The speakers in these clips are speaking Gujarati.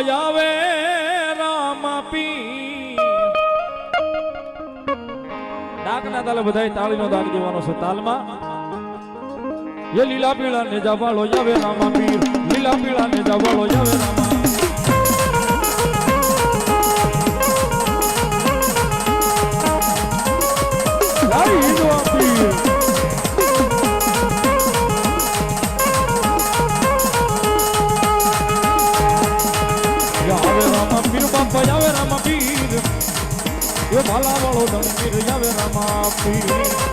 આવે રામ પી ડાકના તાલે બધાય તાળીનો દાગ દેવાનો છે તાલમાં ये लीला पीला ने जावालो जावे रामा पीर लीला पीला ने जावालो जावे रामा लाई दो पीर जावे रामा पीर बापा जावे रामा पीर ये भाला वालो धन पीर जावे रामा पीर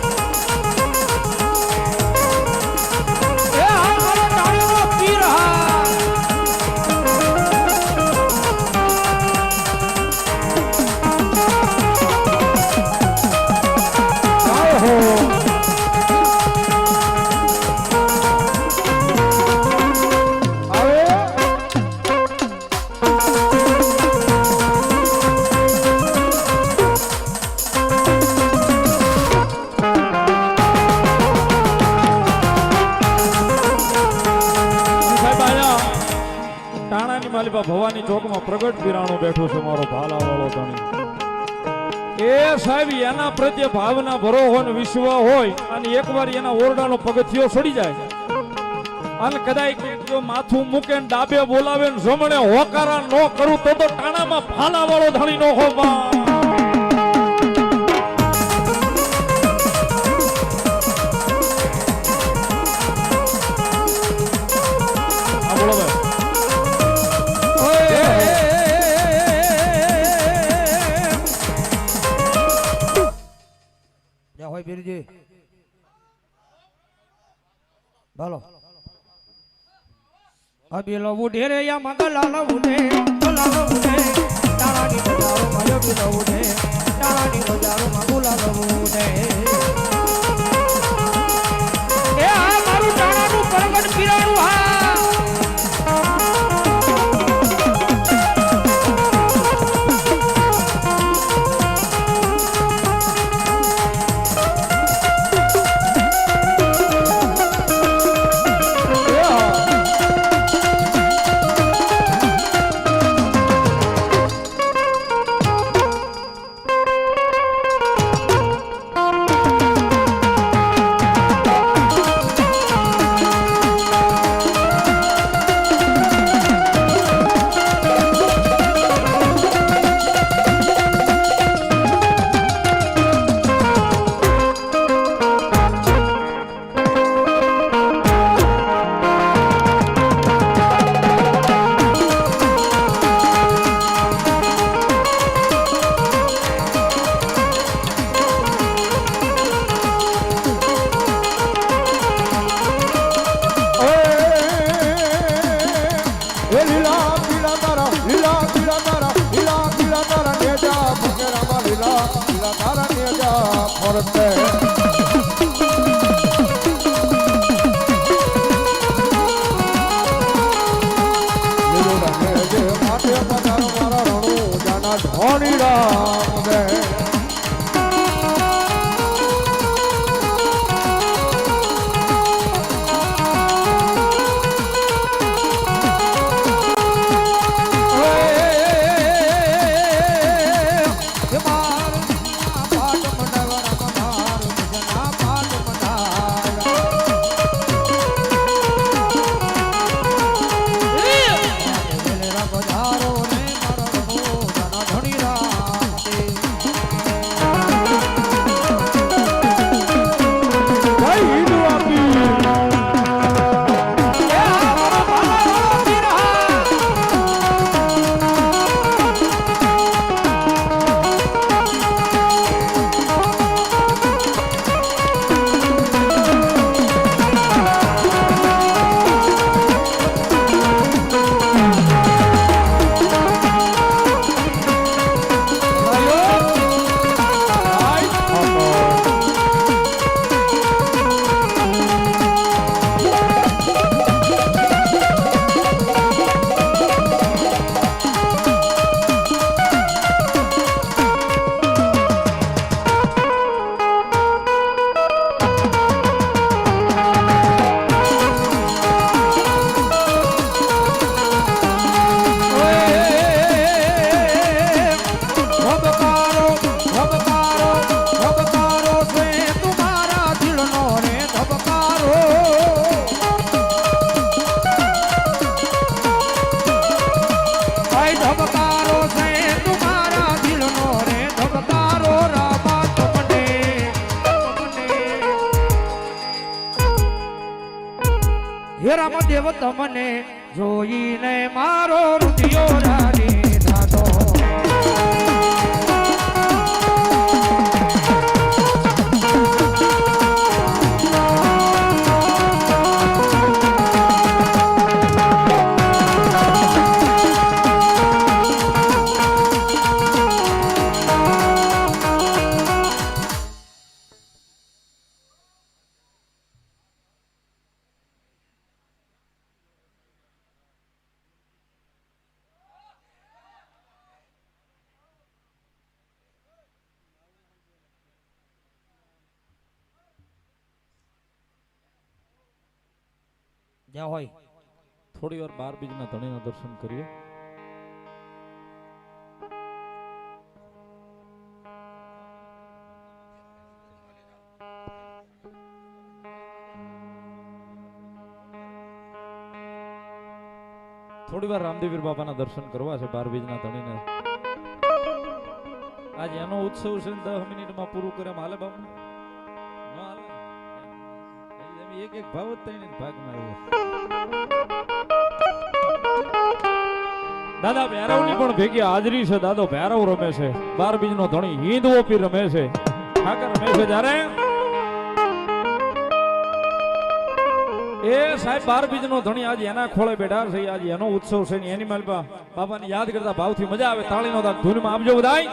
ભવાની ચોકમાં પ્રગટ પીરાણો બેઠો છે મારો ભાલા વાળો ધણી એ સાહેબ એના પ્રત્યે ભાવના ભરોહો ને વિશ્વ હોય અને એકવાર એના ઓરડાનો પગથિયો સડી જાય અને કદાચ જો માથું મૂકે ને ડાબે બોલાવે ને જમણે હોકારા ન કરું તો ટાણામાં ભાલા વાળો ધણી નો હો બીરજી બોલો અબીલો ઉડે રે યા મંગલાલ ઉડે મંગલાલ ઉડે તારાની બજારો માયો બીલો ઉડે તારાની બજારો મંગલાલ ઉડે એ આ મારું તારાનું પ્રગટ પીરાણું હા ધબકારો છે તમારા દિલનો રે ધબકારો રામા તમને હે રામદેવ તમને જોઈને મારો રૂપિયો રાણી દાદો જ્યાં હોય થોડી વાર 12 બીજના ધણીના દર્શન કરીએ. થોડી વાર રામદેવીર બાપાના દર્શન કરવા છે 12 બીજના ધણીને. આજ એનો ઉત્સવ છે ને 10 મિનિટમાં પૂરું કરે એમ હાલે બાપુ? ન હાલે. એક એક ભાવ જ તઈને ભાગમાં આવ્યો. દાદા ભૈરવની પણ ભેગી હાજરી છે. દાદો ભૈરવ રમે છે, 12 બીજનો ધણી હિંદવો પી રમે છે, ઠાકર રમે છે. જ્યારે એ સાહેબ 12 બીજનો ધણી આજ એના ખોળે બેઠા છે, આજ એનો ઉત્સવ છે ને એની માલપા બાપાને યાદ કરતા ભાવથી મજા આવે. તાળીનો દાગ ધૂનમાં આપજો બધાય.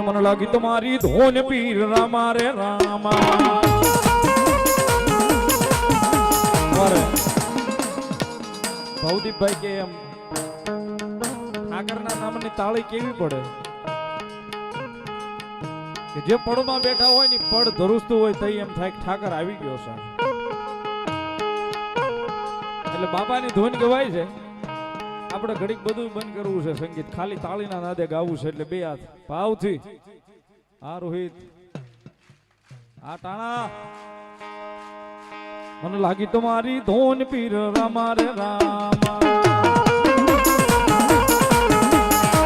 મને લાગી તમારી ધોન પીર રામા રે રામા. ભવદીપભાઈ કે એમ ઠાકરના નામની તાળી કેવી પડે કે જે પડમાં બેઠા હોય ને પડ ધરુસતું હોય તઈ એમ થાય કે ઠાકર આવી ગયો છે. એટલે બાપાની ધૂન ગવાય છે. આપણે ઘડીક બધું બંધ કરવું છે, સંગીત ખાલી તાળીના નાદે ગાવું છે. એટલે બે હાથ ભાવથી. આ રોહિત, આ ટાણા. મને લાગી તમારી ધોન પીર રામા રે રામા.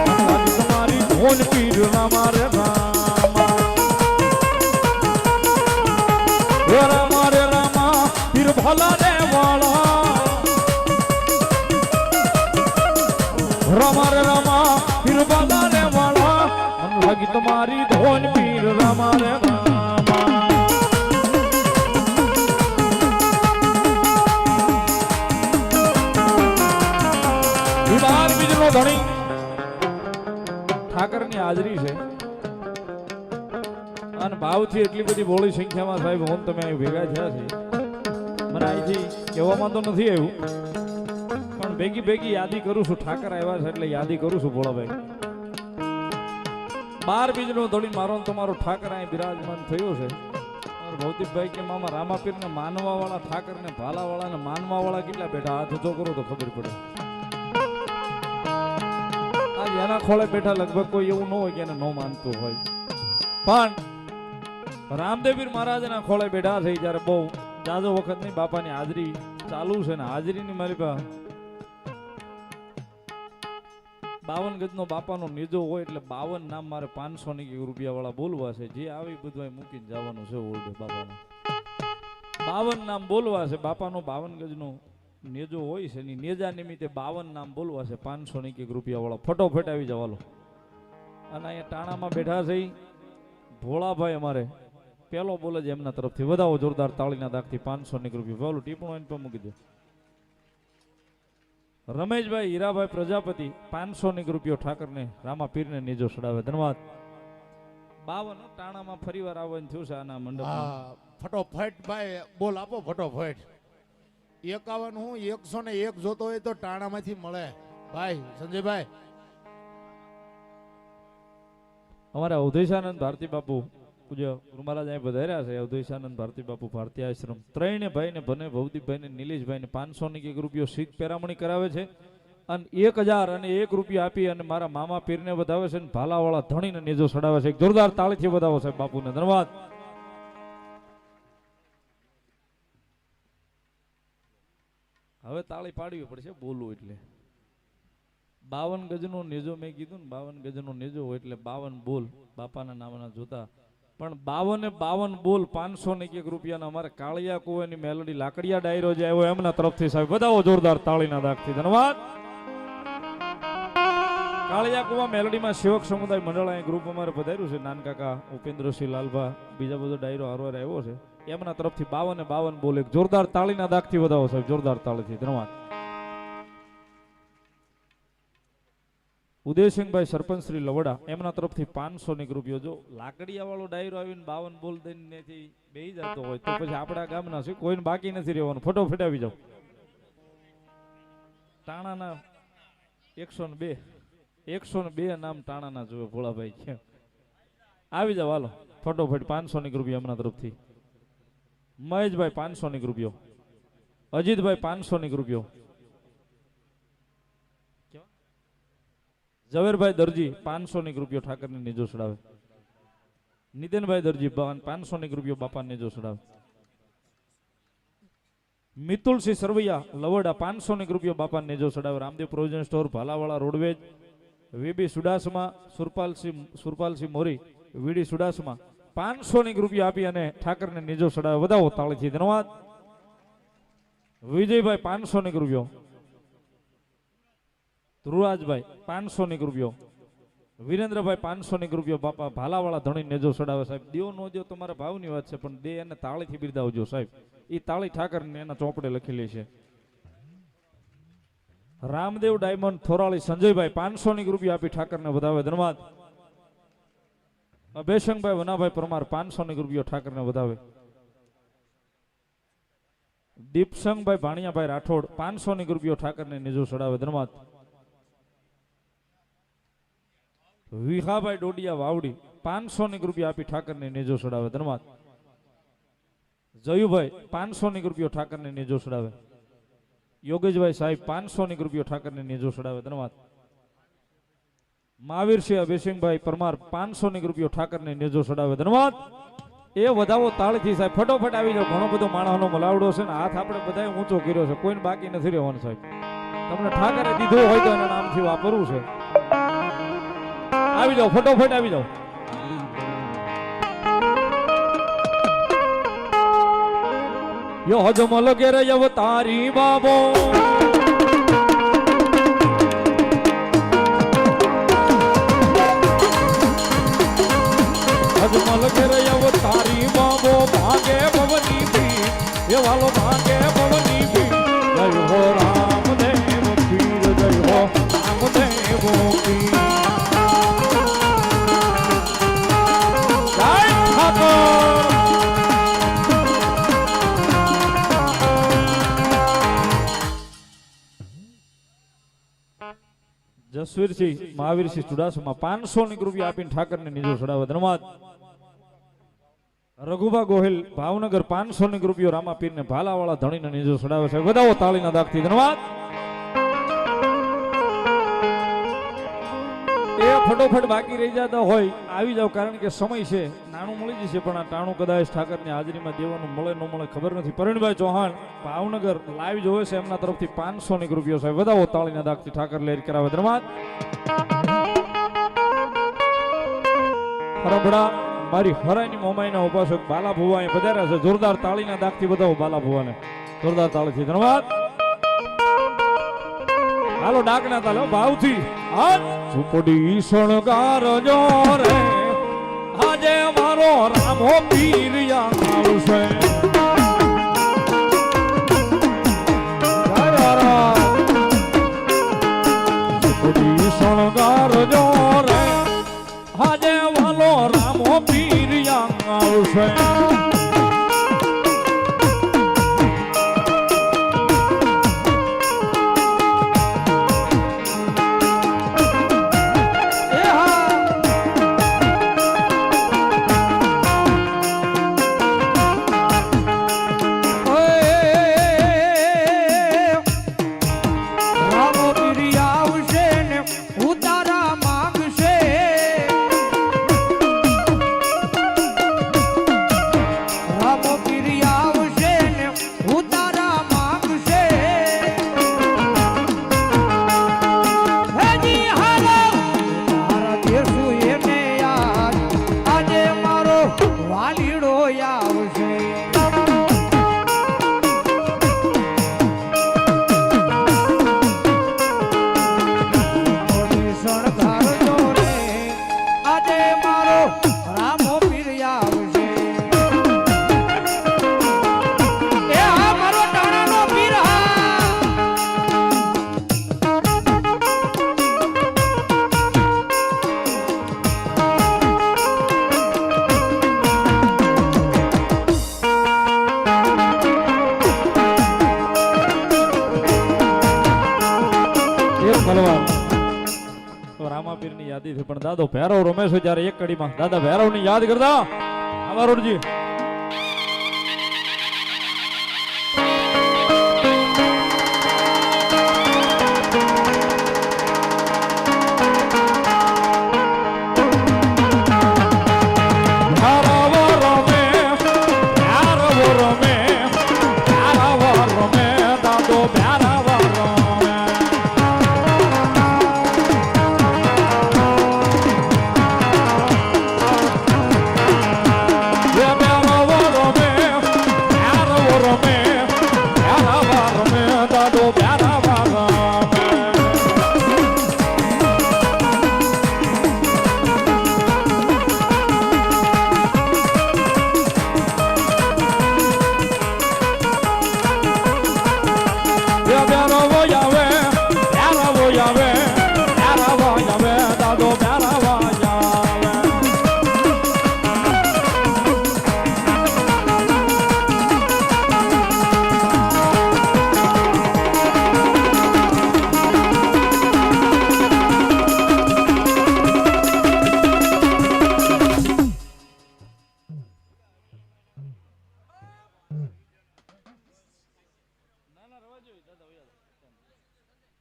મને લાગી તમારી ધોન પીર રામા રે રામા. રે રામા રે રામા પીર ભલા રે વાળા. રામા રે રામા પીર ભલા રે વાળા. મને લાગી તમારી ધોન પીર રામા રે રામા. ધણી ઠાકરની હાજરી છે અને ભાવથી એટલી બધી બોળી સંખ્યામાં સાહેબ હું તમે અહીં ભેગા થયા છે. મને અહીંથી કહેવામાં તો નથી આવ્યું, પણ ભેગી ભેગી યાદી કરું છું. ઠાકર આવ્યા છે એટલે યાદી કરું છું. ભોળાભાઈ 12 બીજનો ધણી મારો તમારો ઠાકર અહીં બિરાજમાન થયો છે. ભૌતિકભાઈ કે મામા રામાપીર ને માનવા વાળા, ઠાકર ને ભાલા વાળા ને માનવા વાળા કેટલા બેઠા? હાથ ઊંચો કરો તો ખબર પડે. એના ખોળે બેઠા લગભગ કોઈ એવું ન હોય કે એને ન માનતું હોય, પણ રામદેવીર મહારાજના ખોળે બેઠા થઈ જ્યારે બહુ જાજો વખત ની બાપાની હાજરી ચાલુ છે ને હાજરીની મારી પાસે 52 ગજનો બાપાનો નીજો હોય એટલે 52 નામ મારે 500 રૂપિયા વાળા બોલવા છે. જે આવી બધું મૂકીને જવાનું છે ઓરડે બાપાના. 52 નામ બોલવા છે. બાપાનો 52 ગજનો નેજો હોય છે, નેજા નિમિત્તે 52 નામ બોલવા છે. 500 રૂપિયા વાળા ફટોફટ આવી જવાલો. અને અહીંયા ટાણામાં બેઠા છે ભોળાભાઈ અમારે પેલો બોલે છે એમના તરફથી વધાવો જોરદાર તાળીના દાગથી 500 રૂપિયા. પેલું ટીપણું એને પર મૂકી દે. રમેશભાઈ હીરાભાઈ પ્રજાપતિ 500 રૂપિયા ઠાકરને રામા પીરને નેજો ચડાવે. ધન્યવાદ. 52 ટાણામાં ફરીવાર આવવાનું થયું છે આના મંડપમાં. ફટોફટ ભાઈ બોલ આપો ફટોફટ. 51 હું 101 જોતો હોય તો ટાણામાંથી મળે ભાઈ સંજયભાઈ. અમારા અવધેશાનંદ ભારતી બાપુ પૂજ્ય ગુરુમહારાજ અહીં વધાર્યા છે. અવધેશાનંદ ભારતી બાપુ ભારતીય આશ્રમ ત્રણે ભાઈ ને ભને ભવદીપભાઈ ને નિલેશભાઈ ને 500 રૂપિયા શીખ પેરામણી કરાવે છે અને 1001 રૂપિયા આપી અને મારા મામા પીરને વધાવે છે અને ભાલાવાળા ધણીને નેજો ચડાવે છે. જોરદાર તાળીથી વધાવો સાહેબ બાપુને. ધન્યવાદ. હવે તાળી પાડવી પડશે બોલવું એટલે. 52 ગજનો નેજો મેં કીધું ને 52 ગજનો નેજો હોય એટલે 52 બોલ બાપાના નામના જોતા પણ 52 બોલ 501 રૂપિયાના અમારે કાળિયા કુવાની મેલોડી લાકડિયા ડાયરો જે આવ્યો એમના તરફથી સાહેબ વધાવો જોરદાર તાળીના દાગથી ધન્યવાદ. કાળિયા કુવા મેલોડીમાં સેવક સમુદાય મંડળ અહીં ગ્રુપ અમારે પધાર્યું છે. નાનકાકા ઉપેન્દ્રસિંહ લાલભા બીજા બધો ડાયરો હારવાર આવ્યો છે એમના તરફથી 52 બોલ એક જોરદાર તાળીના દાગથી વધાવો સાહેબ જોરદાર તાળીથી ધન્યવાદ. ઉદયસિંહભાઈ સરપંચ શ્રી લવડા એમના તરફથી 501 રૂપિયો. જો લાકડિયા વાળો ડાયરો આવીને 52 બોલ દઈને બેહી જતો હોય તો પછી આપણા ગામના છે કોઈને બાકી નથી રહેવાનું. ફટોફટ આવી જાવ. ટાણાના 102 નામ ટાણાના જોવે ભોળાભાઈ કેમ આવી જાવ હાલો ફટોફટ. 501 રૂપિયા એમના તરફથી. મહેશભાઈ 501 રૂપિયો. અજીતભાઈ 501 રૂપિયો. ઝવેરભાઈ દરજી 501 રૂપિયો ઠાકરની નેજો ચડાવે. નીતિનભાઈ દરજી 501 રૂપિયો બાપા નેજો ચડાવે. મિતુલસિંહ સરવૈયા લવડા 501 રૂપિયો બાપા નેજો ચડાવે. રામદેવ પ્રોવિઝન સ્ટોર ભાલાવાળા રોડવેજ વીબી સુડાસમાં સુરપાલસિંહ મોરી વીડી સુડાસમાં 501 રૂપિયા આપી અને ઠાકરને નેજો ચડાવે. વધાવો તાળીથી ધન્યવાદ. વિજયભાઈ 501 રૂપિયો. ધ્રુવરાજભાઈ 501 રૂપિયો. વિરેન્દ્રભાઈ 501 રૂપિયો બાપા ભાલાવાળા ધણી નેજો ચડાવે સાહેબ. દેવો નો દો તમારા ભાવની વાત છે પણ દે એને તાળીથી બિરદાવજો સાહેબ. એ તાળી ઠાકરને એના ચોપડે લખેલી છે. રામદેવ ડાયમંડ થોરાળી સંજયભાઈ 501 રૂપિયા આપી ઠાકરને વધાવે ધન્યવાદ. અભેશંગભાઈ વનાભાઈ પરમાર 501 રૂપિયો ઠાકરને વધાવે. દીપસંગભાઈ ભાણિયાભાઈ રાઠોડ 501 રૂપિયો ઠાકરને નેજો ચડાવે ધન્યવાદ. વિહાભાઈ ડોડિયા વાવડી 501 રૂપિયા આપી ઠાકરને નેજો ચડાવે ધન્યવાદ. જયુભાઈ 501 રૂપિયો ઠાકરને નેજો ચડાવે. યોગેશભાઈ સાહેબ 501 રૂપિયો ઠાકરને નેજો ચડાવે ધન્યવાદ. મહાવીરસિંહ અભિસિંહભાઈ પરમાર 501 રૂપિયો ઠાકરને નેજો ચડાવે ધન્યવાદ. એ વધાવો તાળીથી સાહેબ ફટોફટ આવી જાવ. ઘણો બધો માણસનો મલાવડો છે ને હાથ આપણે બધાએ ઊંચો કર્યો છે કોઈને બાકી નથી રહેવાનું સાહેબ. તમને ઠાકરે દીધો હોય તો એના નામથી વાપરવું છે. આવી જાઓ ફટોફટ આવી જાઓ. યો હજમલ ઘેરે અવતારી બાબો હજમલ ઘેરે અવતારી બાબો ભાગે ભવની ભી એ વાલો ભાગે ભવની ભી. જય હો રામદેવ પીર જય હો રામદેવ પીર. જસવીરસિંહ મહાવીરસિંહ ચુડાસમા 501 રૂપિયા આપીને ઠાકરને નીચો ચડાવે ધન્યવાદ. રઘુભા ગોહિલ ભાવનગર 501 રૂપિયો રામાપીરને ભાલાવાળા ધણીને નીચો ચડાવે છે. વધાવો તાળીના દાગથી ધન્યવાદ. એ ફટોફટ બાકી રહી જતા હોય આવી જાવ કારણ કે સમય છે. નાણું મળી જશે પણ આ ટાણું કદાચ ઠાકરની હાજરીમાં દેવાનું મળે ન મળે ખબર નથી. પરવીણભાઈ ચૌહાણ ભાવનગર લાઈવ જોવે છે એમના તરફથી 501 રૂપિયો સાહેબ. વધાવો તાળીના દાગથી ઠાકર લહેર કરાવે ધન્યવાદ. હરભડા મારી હરાઈની મોમાઈના ઉપાસક બાલા ભુવા અહીં પધાર્યા છે. જોરદાર તાળીના દાગથી વધાવો બાલા ભુવાને. જોરદાર તાળીથી ધન્યવાદ. હાલો ડાકના તાલો ભાવથી. ઝૂંપડી શણગારજો રે આજે મારો રામો પીર આવશે. ઝૂંપડી શણગારજો રે આજે મારો રામો પીર આવશે. એક તલવાર તો રામાપીરની યાદી થી પણ દાદો ભૈરવ રમેશ હોય જ્યારે એક કડીમાં દાદા ભૈરવની યાદ કરતા અમારોજી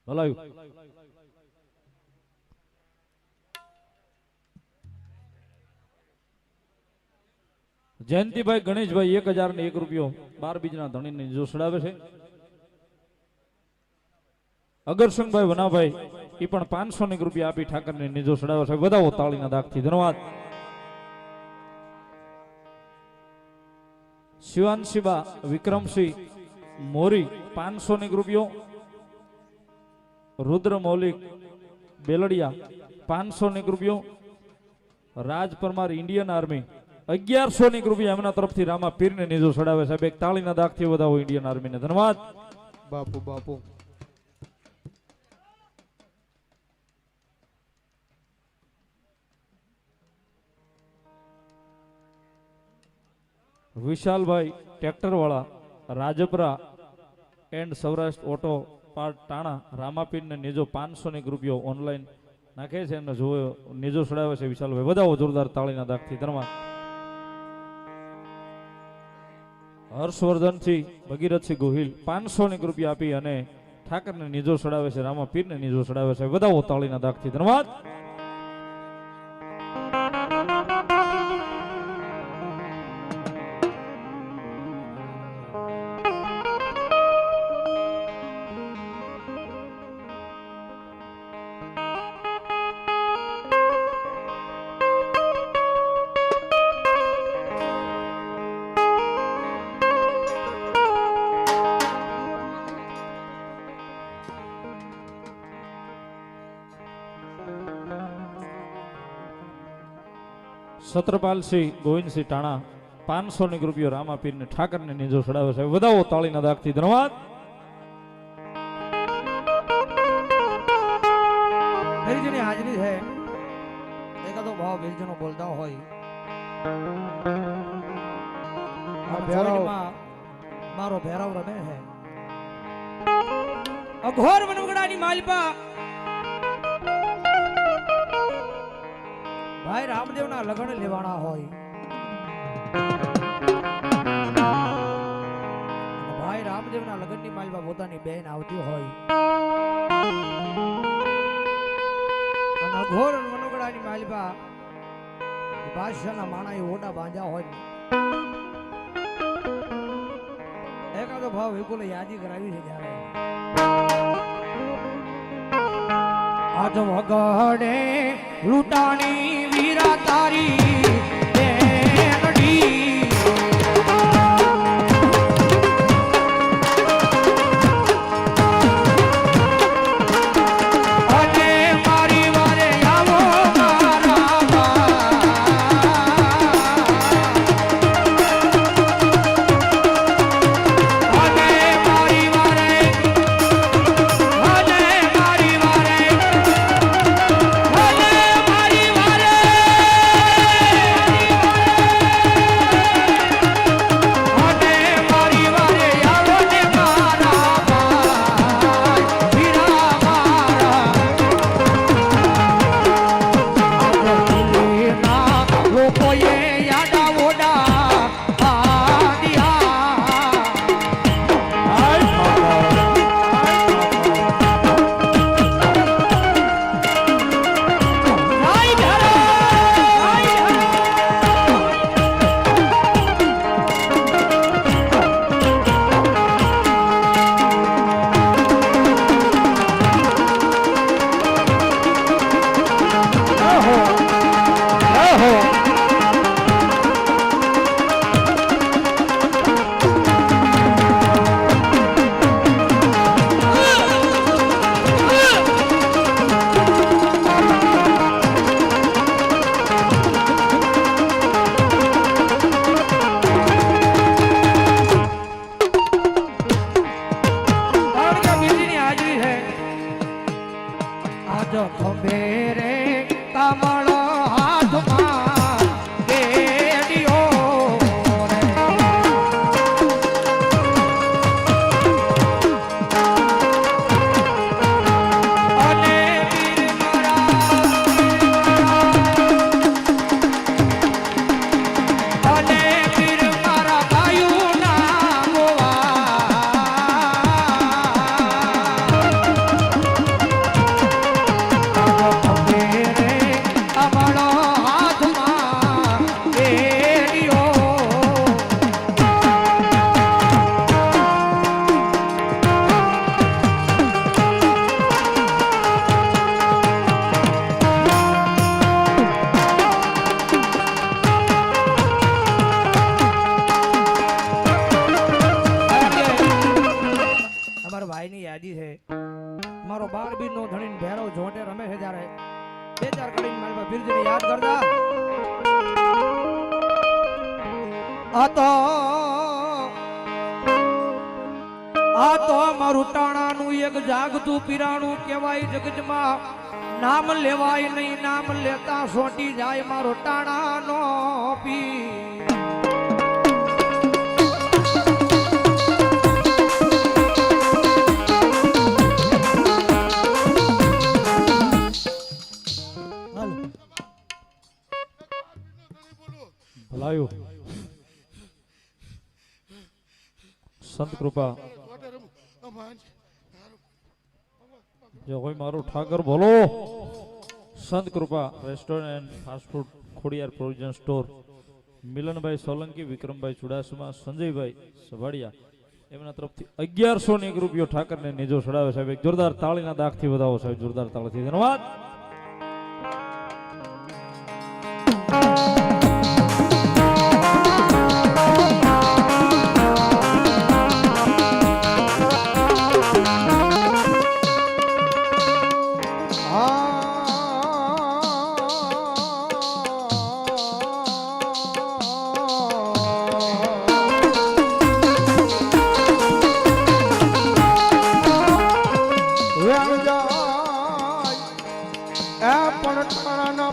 ભલાયું જયંતિભાઈ ગણેશભાઈ 1001 રૂપિયો 12 બીજના ધણીને જો સડાવે છે. અગરસિંહભાઈ વનાભાઈ એ પણ 500 રૂપિયા આપી ઠાકરને નીજો સડાવે છે. વધાવો તાળીના દાગથી ધન્યવાદ. શિવાનશીબા વિક્રમસિંહ મોરી 500 રૂપિયો. રુદ્ર મૌલિક બેલડિયા 500 રૂપિયો. રાજ પરમાર ઇન્ડિયન આર્મી 1100 રૂપિયા એમના તરફથી રામા પીરને નીજો સડાવે સાહેબ. એક તાળીના દાગથી વધાવો ઇન્ડિયન આર્મીને ધન્યવાદ. બાપુ બાપુ વિશાલભાઈ ટ્રેક્ટર વાળા Rajpara and Saurashtra auto part Tana રામાપીરને નીજો 500 રૂપિયો ઓનલાઈન નાખે છે અને જો નીજો સડાવે છે વિશાલભાઈ. વધાવો જોરદાર તાળીના દાગથી ધન્યવાદ. હર્ષવર્ધનસિંહ ભગીરથસિંહ ગોહિલ 500 રૂપિયા આપી અને ઠાકરને નીજો સડાવે છે. રામાપીરને નીજો સડાવે છે. વધાવો તાળીના દાગથી ધન્યવાદ. સત્રપાલસિંહ ગોવિંદસિંહ ટાણા 500 રૂપિયો રામાપીરને ઠાકરને નીજો સડાવે છે. વધાવો તાળીના દાગથી ધન્યવાદ. ભેરજીની હાજરી છે. એકાદો ભાવ ભેરજીનો બોલતા હોય મારો ભેરાવ રમે છે. અઘોર વનવગડાની માલપા ભાઈ રામદેવના લગ્ન લેવાના હોય. ભાઈ રામદેવના લગ્નની માલમાં પોતાની બહેન આવતી હોય અને અઘોર વનવગડાની માલમાં બાદશાહના માણાએ ઓડા બાંધ્યા હોય. એકાદો ભાવ વિપુલે યાદી કરાવી છે ત્યારે આજ વગડે લૂંટાની વીરા તારી બેનડી અને મારી વારે આવો મારા અને મારી વારે આજ ખંભે રે કમળ હાથમાં કેડિયો રે. અને પીર મારા અને પીર મારા ગાયુના ગોવા અમારો હાથમાં કેડિયો. અમારા ભાઈની યાદી છે. મારો 12 બીરનો ધણીને ભેરો જોટે રમે છે ત્યારે બે ચાર કરીને મારા બિરજને યાદ કરતા. આ તો મારું ટાણાનું એક જાગતું પીરાણું કહેવાય જગતમાં. નામ લેવાય નહીં, નામ લેતા સોટી જાય મારો ટાણાનો પીર. ભલાયું સંત કૃપા જો કોઈ મારું ઠાકર બોલો. Sant Krupa restaurant fast food Khodiyar provision store Milanbhai Solanki, Vikrambhai Chudasama, Sanjaybhai Sabhadiya એમના તરફથી 1101 રૂપિયો ઠાકરને નીજો ચડાવે સાહેબ. એક જોરદાર તાળીના દાખથી વધાવો સાહેબ, જોરદાર તાળીથી ધન્યવાદ.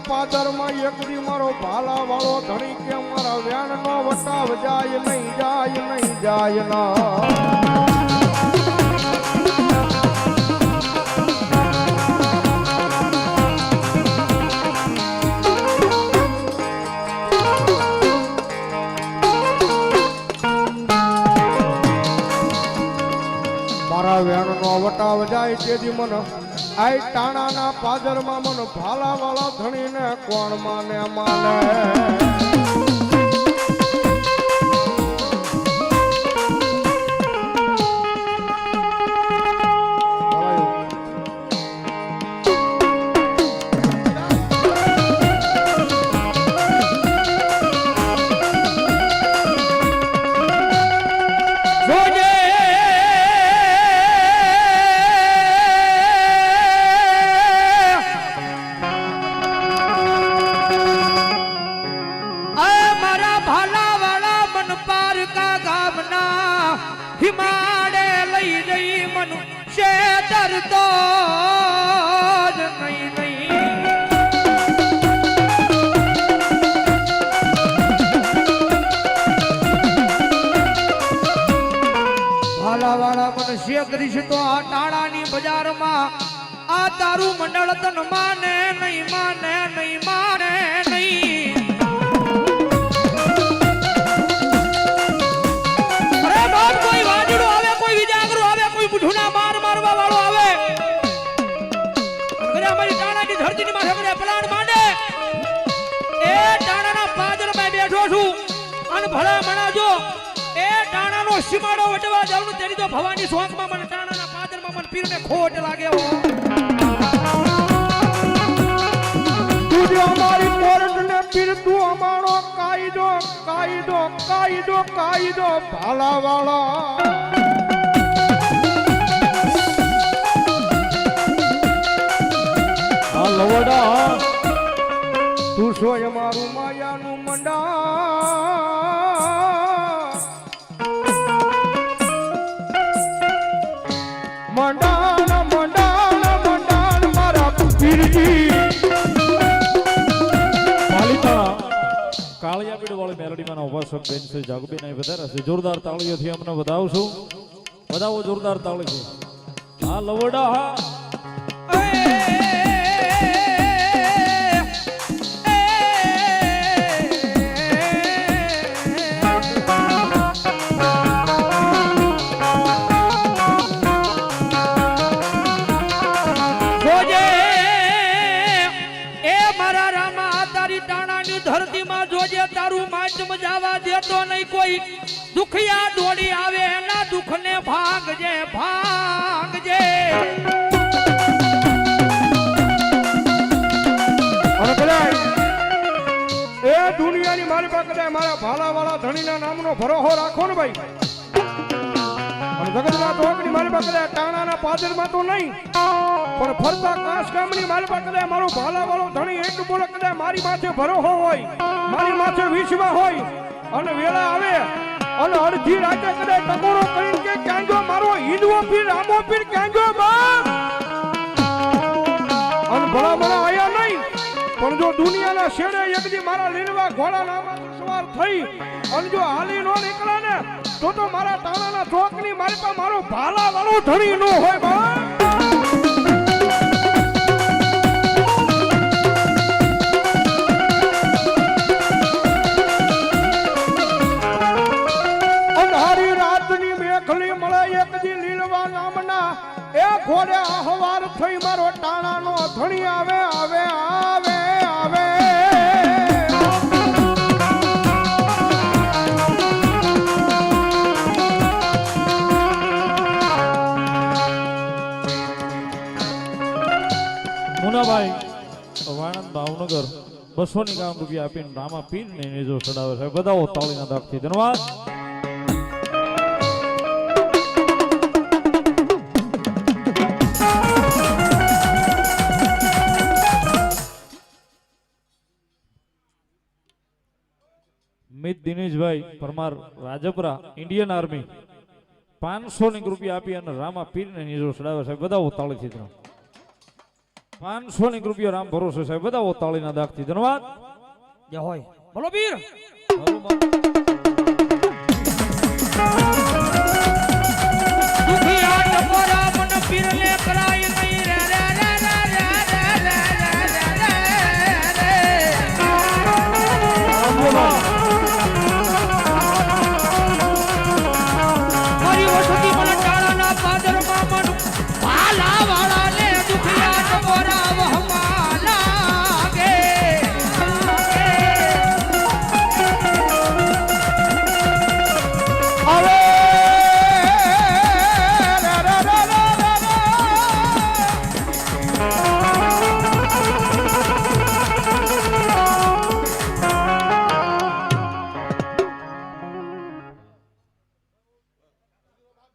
પાદરમાં એક દી મારો ભાલા વાળો ધણી કે મારા વ્યાણ નો વટાવ જાય નહીં, જાય નહીં, જાય ના. મારા વ્યાણ નો વટાવ જાય તેથી મને આઈ ટાણાના પાદરમાં મન ભાલા વાળા ધણીને કોણ માને માને. હિમાડે લઈ જઈ મનુ શેતર તો જ નહીં નહીં. ભાલા વાળા મન શેતરીશ તો આ ટાણાની બજારમાં આ તારું મંડળ તન માને નહીં, માને નહીં, માને નહીં. કોઈ વાજડો આવે, કોઈ વિજાગરો આવે, કોઈ બુઢુના માર મારવા વાળો આવે અને અમારી ટાણાની ધરતીની માથે મને પલાણ માંડે. એ ટાણાના પાદરમાં બેઠો છું અને ભલા મણાજો એ ટાણાનો સીમાડો વટવા જાવનું તેની તો ભવાની શોખમાં મને ટાણાના પાદરમાં મને પીરને ખોટ લાગે હો. તું અમારી કોર્ટ ને પીર, તું અમારો કાયદો, કાયદો, કાયદો, કાયદો ભાલા વાળા. આ લવડા તું સોય મારું માયાનું મંડા. મંડાણ મંડાણ મંડાણ મારા ઉપાસક બેન છે જાગબેન અહીં વધારે છે. જોરદાર તાળીઓથી અમને વધાવશું. વધાવો જોરદાર તાળીથી. હા લવડા હા. ધરતીમાં જોજે તારું માચમ જાવા દેતો નહીં કોઈ. દુખિયા દોડી આવે એના દુઃખને ભાગજે ભાગજે. અને કદાચ એ દુનિયાની મારી પાસે કદાચ મારા ભાલાવાળા ધણીના નામનો ભરોસો રાખો ને ભાઈ. અને જગતના તોકની મારી પાસે કદાચ ટાણાના પાદરમાં તો નહીં, પણ ફરતા કાશ ગામની મારી પાસે કદાચ મારો ભાલાવાળો ધણી એટલું બોલે કદાચ મારી માથે ભરોસો હોય, મારી માથે વિશ્વાસ હોય, અને વેળા આવે અને અડધી રાતે કદાચ ટકોરો કરીને કે ક્યાં ગયો મારો હિન્દવો પીર રામો પીર ક્યાં ગયો બાપ, અને ભલા ભલા આયા નહીં, પણ જો દુનિયાના શેરે એકદી મારા લીલવા ઘોડા નામાં સવાર થઈ અને જો હાલી નો નીકળે ને તો મારા ટાણાના ચોકની મારી પાસે મારો ભાલા વાળો ધણી નો હોય બા. અંધારી રાતની મેખલી મળે એકદી લીલવા નામના એ ઘોડે આહવાર થઈ મારો ટાણાનો ધણી આવે આવે આવે આવે. મુનાભાઈ વાણંદ ભાવનગર 200 રૂપિયા આપીને રામા પીર ને નેજો ચડાવે છે. બધાઓ તાળીના દાખથી ધન્યવાદ. મિત દિનેશભાઈ પરમાર રાજપરા ઇન્ડિયન આર્મી 500 રૂપિયા આપી અને રામા પીર ને નેજો ચડાવે છે. બધાઓ તાળીથી ધન્યવાદ. 500 રૂપિયા રામ ભરોસે સાહેબ. બધા તાળીના દાખથી ધન્યવાદ. જય હોય બોલો પીર. દુખિયા ટકોરા મન પીરને કરાય નહીં રે રે રે રે રે રે મારી વસતી મને ટાળાના પાદરમાં મન ભાલા વાળા ને દુખિયા ટકોરા વહમા લાગે. હવે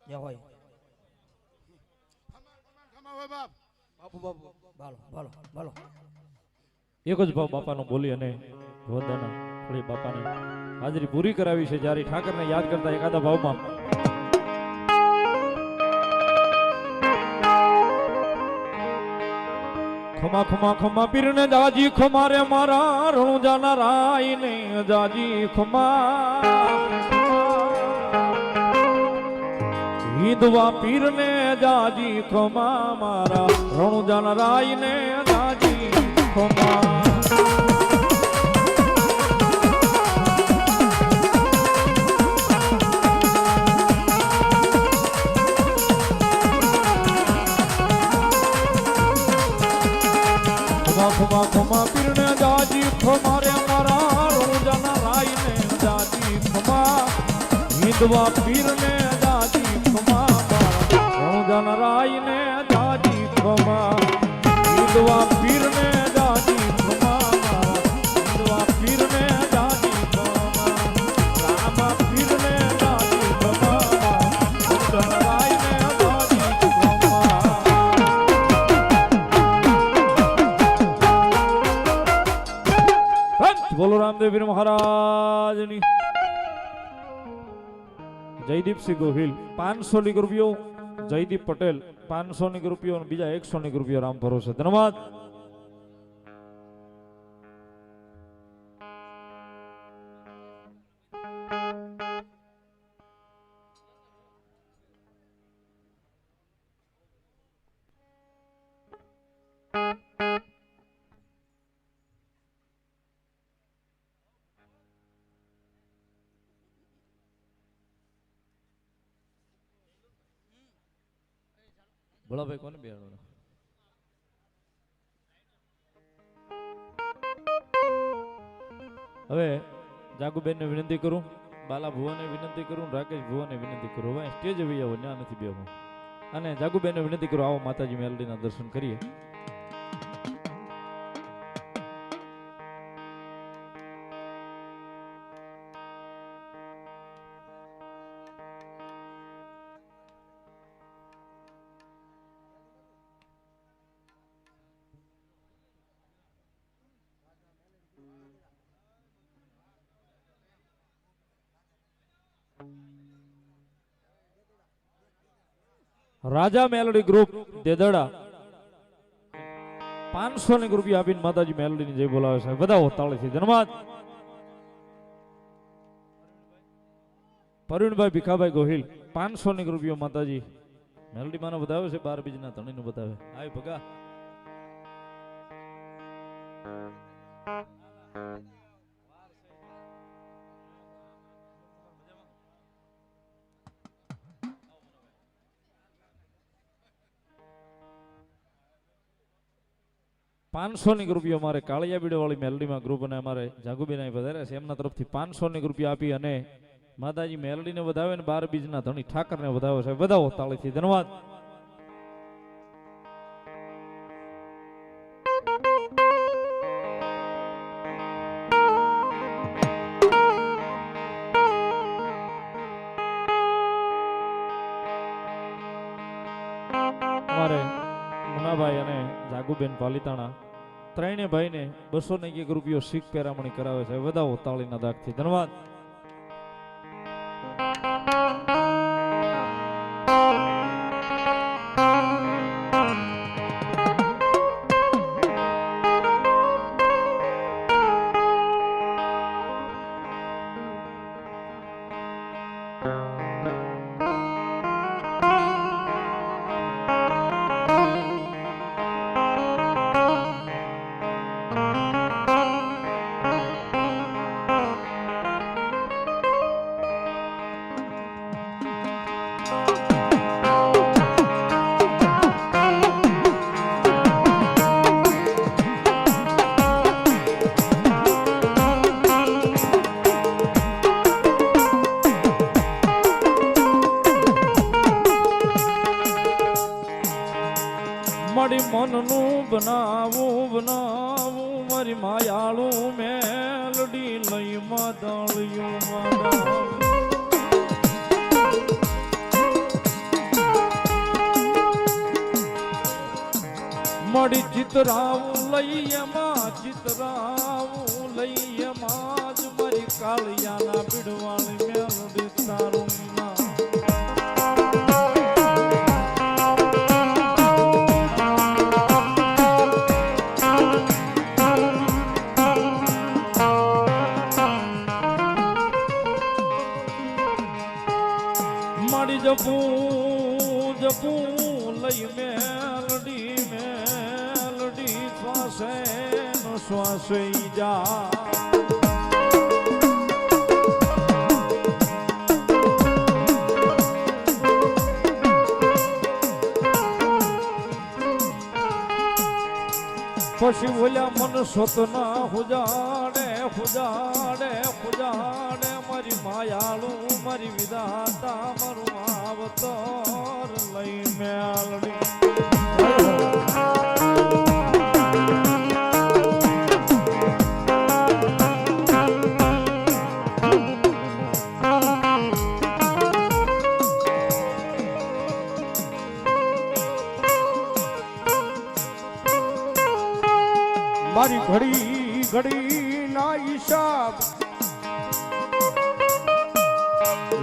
જય હોય ખમા હોય બાપ. બાપુ બાપુ ભાલો ભાલો ભાલો. એક જ ભાવ બાપાનો બોલી અને વંદના ફળી બાપાને હાજરી પૂરી કરાવી છે. જ્યારે ઠાકરને યાદ કરતા એકાદા ભાવમાં ખમા ખમા ખમા પીરને જાજી ખમા રે મારા રણુજાના રાયને જાજી ખમા હિંદવા પીરને જાજી ખમા મારા રણુજાના રાયને જાજી ખમા. ખમા ખમા પીરને જાજી ખમા રે મારા રણુજાના રાયને જાજી ખમા હિંદવા પીરને જાજી ખમા મારા રણુજાના રાયને જાજી ખમા હિંદવા પીરને જાજી ખમા મારા હિંદવા પીરને જાજી ખમા રામા પીરને જાજી ખમા રણુજાના રાયને જાજી ખમા. બોલો રામદેવ વીર મહારાજની. જયદીપસિંહ ગોહિલ 500 રૂપિયો, જયદીપ પટેલ 500 રૂપિયો અને બીજા 100 રૂપિયો રામ ભરોસે ધન્યવાદ. ભોળાભાઈ કોને બેહાડો? હવે જાગુબેનને વિનંતી કરું, બાલા ભુવાને વિનંતી કરું, રાકેશ ભુવાને વિનંતી કરું. હવે સ્ટેજ આવી આવો, ત્યાં નથી બેહવું. અને જાગુબેનને વિનંતી કરું, આવો માતાજી મેલડીના દર્શન કરીએ. રાજા મેલડી ગ્રુપ દેદડા 500 ની રૂપિયા આપીને માતાજી મેલડીની જય બોલાવે છે. બધા તાળીથી ધન્યવાદ. પરવીણભાઈ ભીખાભાઈ ગોહિલ 500 ની રૂપિયા માતાજી મેલડી માનો બતાવે છે. 12 બીજના ધણીનું બતાવે. આય ભગા ₹500 મારે કાળિયા બીડો વાળી મેલડીમાં ગ્રુપ અને અમારે જાગુબેન વધારે છે એમના તરફથી ₹500 આપી અને માતાજી મેલડીને વધાવે ને 12 બીજના ધણી ઠાકરને વધાવે છે. વધાવો તાળીથી ધન્યવાદ. અમારે મુનાભાઈ અને જાગુબેન પાલિતાણા ત્રણે ભાઈને ₹201 શીખ પેરામણી કરાવે છે. વધાવો તાળીના દાગથી ધન્યવાદ. મારી મનનું બનાવું મારી માયાળું મેલડી લઈ માદાળિયું મારી ચિતરાવું લઈ એમાં ચિતરાવું લઈ એમાં જ મારી કાળિયાના પીડવાળી મેલડી તારું જપું લઈ મેલડી શ્વાસે નો શ્વાસે જા પછી બોલ્યા મન સતના હુજાડે મારી માયાળું મારી વિધાતા મારું આવતર લઈ મેલડી મારી ઘડી ના હિસાબ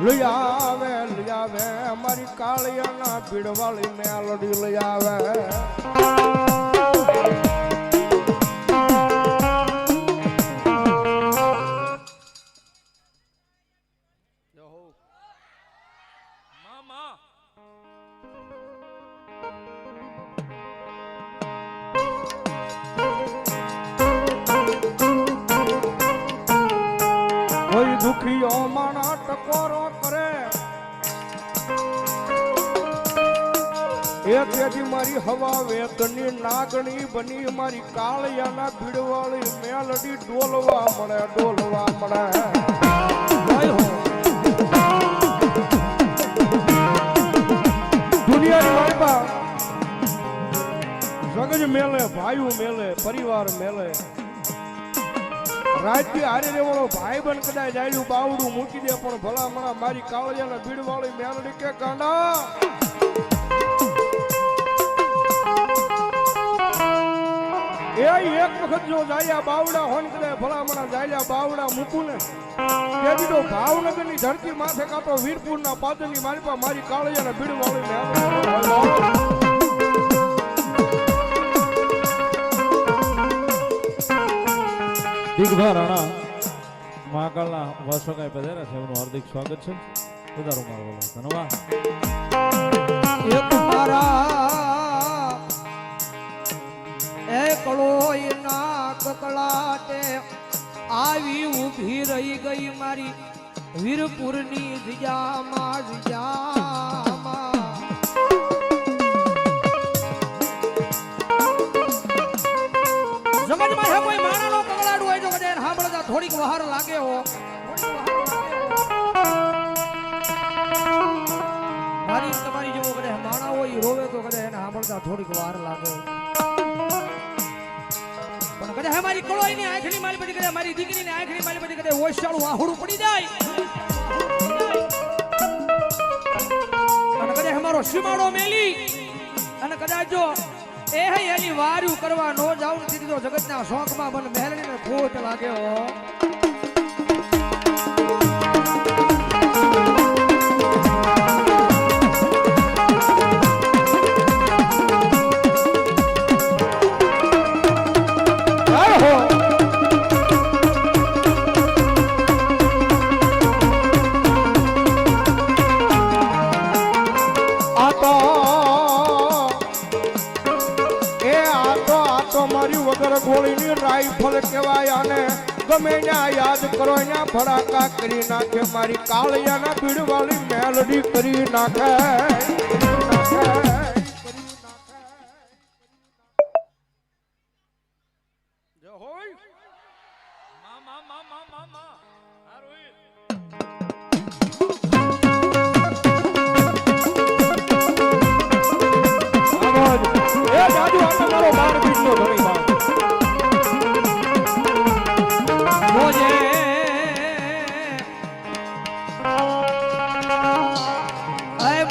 લઈ આવે મારી કાળિયાના પીડવાળી મેલડી લઈ આવે કોઈ દુખીઓ માણા ટકોરો કરે એ તેથી મારી હવા વેતની નાગણી બની મારી કાળિયાના ભીડવાળી મેલડી ડોલવા મળે જય હો દુનિયાની મારી બા જગજ મેલે ભાઈઓ મેલે પરિવાર મેલે રાજ્ય હારે રેવાળો ભાઈ બન કદાચ જાયલું બાવડું મૂકી દે પણ ભલા મણા મારી કાળિયાના ભીડવાળી મેલડી કે ગાંડા એ એક વખત જો જાયા બાવડા હોન કદાચ ભલા મણા જાયલા બાવડા મૂકું ને તેથી તો ભાવનગરની ધરતી માથે કાતો વીરપુરના પાદરની મારી પાસે મારી કાળિયાના ભીડવાળી મેલડી દીઘભા રાણા મહાકાળના વાસોકાઈ પધાર્યા છે એમનું હાર્દિક સ્વાગત છે વધારો મારો ધન્યવાદ એક મારા એકલો ના કકળાટે આવી ઊભી રહી ગઈ મારી વીરપુરની જીજામાં સમજમાં છે કોઈ માણાનો કકળાડું હોય તો કદાચ સાંભળતા થોડીક વહાર લાગે હો મારી તમારી જેવો કદાચ માણા હોય ઈ રોવે તો કદાચ એને સાંભળતા થોડીક વાર લાગે પણ કદાચ મારી કળોઈની આંખની મારી બધી કદાચ મારી દીકરીની આંખની મારી બધી કદાચ ઓછાળું વાહુડું પડી જાય અને કદાચ મારો સીમાડો મેલી અને કદાચ જો એ એની વાર્યું કરવા નો જાવ ને દીધી તો જગતના શોખમાં બન મહેલડીને ખોટ લાગે હો ગોળીની રાઈફલ કહેવાય અને ગમે ત્યાં યાદ કરો ત્યાં ફડાકા કરી નાખે મારી કાળિયાના ભીડવાળી મેલડી કરી નાખે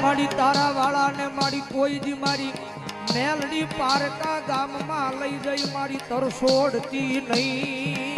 મારી તારા વાળા ને મારી કોઈ દી મારી મેલડી પારકા ગામમાં લઈ જઈ મારી તરસોડતી નહીં